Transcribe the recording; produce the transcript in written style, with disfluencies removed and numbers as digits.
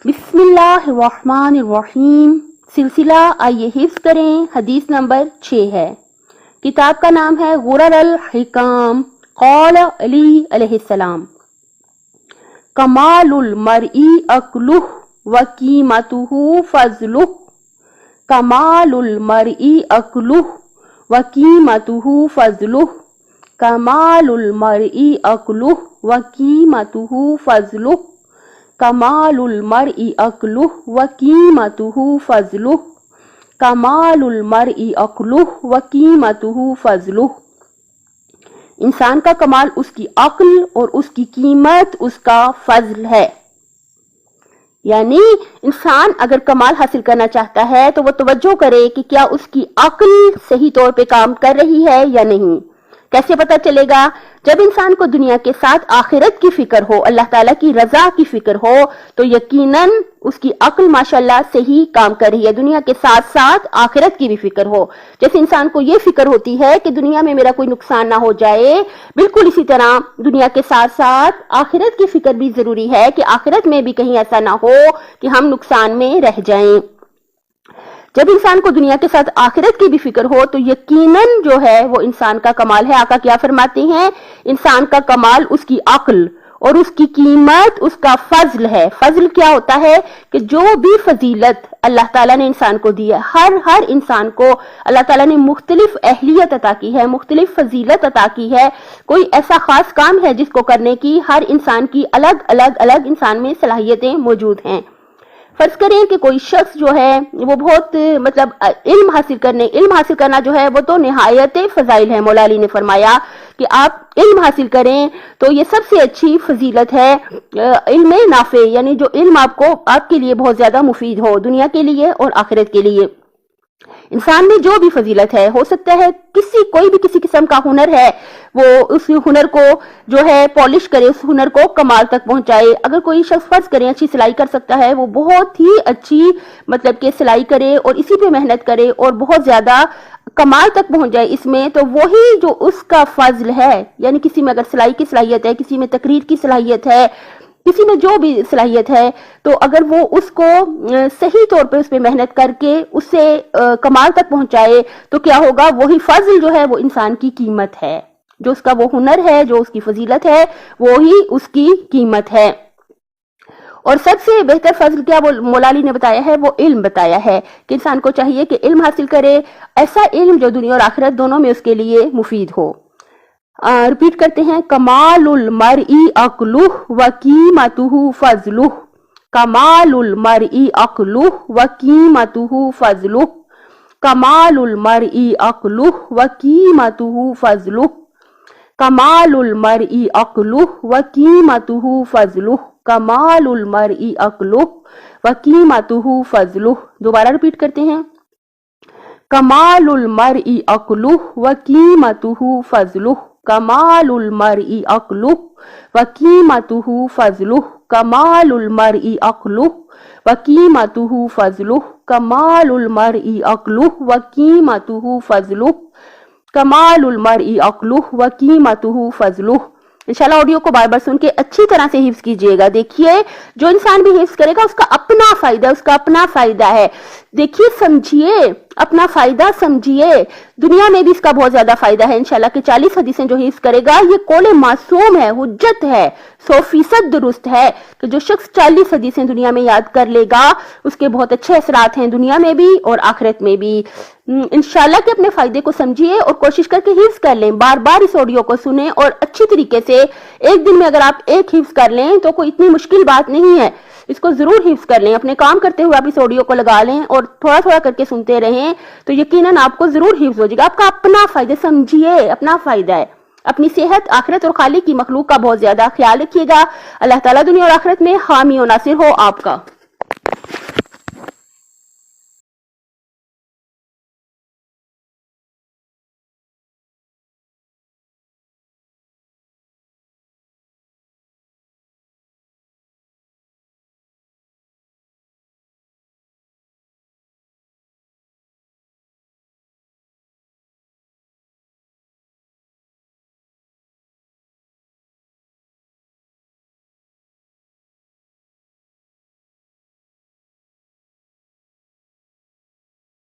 بسم اللہ الرحمن الرحیم. سلسلہ آئیے حفظ کریں. حدیث نمبر 6 ہے. کتاب کا نام ہے غرر الحکام. قال علی علیہ السلام: کمال المرئی عقلہ وقیمتہ فضلہ. کمال المرئی عقلہ وقیمتہ فضلہ. کمال المرئی عقلہ وقیمتہ فضلہ. کمال المرئی عقلہ وقیمتہ فضلہ. کمال المرئی عقلہ وقیمتہ فضلہ. انسان کا کمال اس کی عقل اور اس کی قیمت اس کا فضل ہے. یعنی انسان اگر کمال حاصل کرنا چاہتا ہے تو وہ توجہ کرے کہ کیا اس کی عقل صحیح طور پہ کام کر رہی ہے یا نہیں. کیسے پتہ چلے گا؟ جب انسان کو دنیا کے ساتھ آخرت کی فکر ہو، اللہ تعالیٰ کی رضا کی فکر ہو، تو یقیناً اس کی عقل ماشاءاللہ صحیح کام کر رہی ہے. دنیا کے ساتھ ساتھ آخرت کی بھی فکر ہو. جیسے انسان کو یہ فکر ہوتی ہے کہ دنیا میں میرا کوئی نقصان نہ ہو جائے، بالکل اسی طرح دنیا کے ساتھ ساتھ آخرت کی فکر بھی ضروری ہے کہ آخرت میں بھی کہیں ایسا نہ ہو کہ ہم نقصان میں رہ جائیں. جب انسان کو دنیا کے ساتھ آخرت کی بھی فکر ہو تو یقیناً جو ہے وہ انسان کا کمال ہے. آقا کیا فرماتے ہیں؟ انسان کا کمال اس کی عقل اور اس کی قیمت اس کا فضل ہے. فضل کیا ہوتا ہے؟ کہ جو بھی فضیلت اللہ تعالیٰ نے انسان کو دی ہے، ہر انسان کو اللہ تعالیٰ نے مختلف اہلیت عطا کی ہے، مختلف فضیلت عطا کی ہے. کوئی ایسا خاص کام ہے جس کو کرنے کی ہر انسان کی الگ انسان میں صلاحیتیں موجود ہیں. فرض کریں کہ کوئی شخص جو ہے وہ بہت علم حاصل کرنا جو ہے وہ تو نہایت فضائل ہے. مولا علی نے فرمایا کہ آپ علم حاصل کریں تو یہ سب سے اچھی فضیلت ہے علم نافع، یعنی جو علم آپ کے لیے بہت زیادہ مفید ہو، دنیا کے لیے اور آخرت کے لیے. انسان میں جو بھی فضیلت ہے، ہو سکتا ہے کوئی بھی کسی قسم کا ہنر ہے، وہ اس ہنر کو جو ہے پالش کرے، اس ہنر کو کمال تک پہنچائے. اگر کوئی شخص فرض کرے اچھی سلائی کر سکتا ہے، وہ بہت ہی اچھی کہ سلائی کرے اور اسی پہ محنت کرے اور بہت زیادہ کمال تک پہنچ جائے اس میں، تو وہی جو اس کا فضل ہے. یعنی کسی میں اگر سلائی کی صلاحیت ہے، کسی میں تقریر کی صلاحیت ہے، کسی میں جو بھی صلاحیت ہے، تو اگر وہ اس کو صحیح طور پہ اس پہ محنت کر کے اسے کمال تک پہنچائے تو کیا ہوگا؟ وہی فضل جو ہے وہ انسان کی قیمت ہے. جو اس کا وہ ہنر ہے، جو اس کی فضیلت ہے، وہی اس کی قیمت ہے. اور سب سے بہتر فضل کیا وہ مولا علی نے بتایا ہے؟ وہ علم بتایا ہے کہ انسان کو چاہیے کہ علم حاصل کرے، ایسا علم جو دنیا اور آخرت دونوں میں اس کے لیے مفید ہو. ریپیٹ کرتے ہیں: کمال المرئی عقلہ وقیمتہ فضلہ. کمال المرئی عقلہ وقیمتہ فضلہ. کمال المرئی عقلہ وقیمتہ فضلہ. کمال المرئی عقلہ وقیمتہ فضلہ. کمال المرئی عقلہ وقیمتہ فضلہ. دوبارہ ریپیٹ کرتے ہیں: کمال المرئی عقلہ وقیمتہ فضلہ. کمال المرئی عقلہ وقیمتہ فضلہ. کمال المرئی عقلہ وقیمتہ فضلہ. کمال المرئی عقلہ وقیمتہ فضلہ. کمال المرئی عقلہ وقیمتہ فضلہ. انشاءاللہ آڈیو کو بار بار سن کے اچھی طرح سے حفظ کیجئے گا. دیکھیے جو انسان بھی حفظ کرے گا اس کا اپنا فائدہ، اس کا اپنا فائدہ ہے. دیکھیے، سمجھیے، اپنا فائدہ سمجھیے. دنیا میں بھی اس کا بہت زیادہ فائدہ ہے انشاءاللہ کہ 40 حدیثیں جو حفظ کرے گا یہ قول معصوم ہے، حجت ہے، 100% درست ہے کہ جو شخص 40 حدیثیں دنیا میں یاد کر لے گا اس کے بہت اچھے اثرات ہیں دنیا میں بھی اور آخرت میں بھی. انشاءاللہ کہ اپنے فائدے کو سمجھیے اور کوشش کر کے حفظ کر لیں. بار بار اس آڈیو کو سنیں اور اچھی طریقے سے ایک دن میں اگر آپ ایک حفظ کر لیں تو کوئی اتنی مشکل بات نہیں ہے. اس کو ضرور حفظ کر لیں. اپنے کام کرتے ہوئے آپ اس آڈیو کو لگا لیں اور تھوڑا تھوڑا کر کے سنتے رہیں تو یقیناً آپ کو ضرور حفظ ہو جائے گا. آپ کا اپنا فائدہ سمجھیے، اپنا فائدہ ہے. اپنی صحت، آخرت اور خالق کی مخلوق کا بہت زیادہ خیال رکھیے گا. اللہ تعالیٰ دنیا اور آخرت میں حامی و ناصر ہو آپ کا.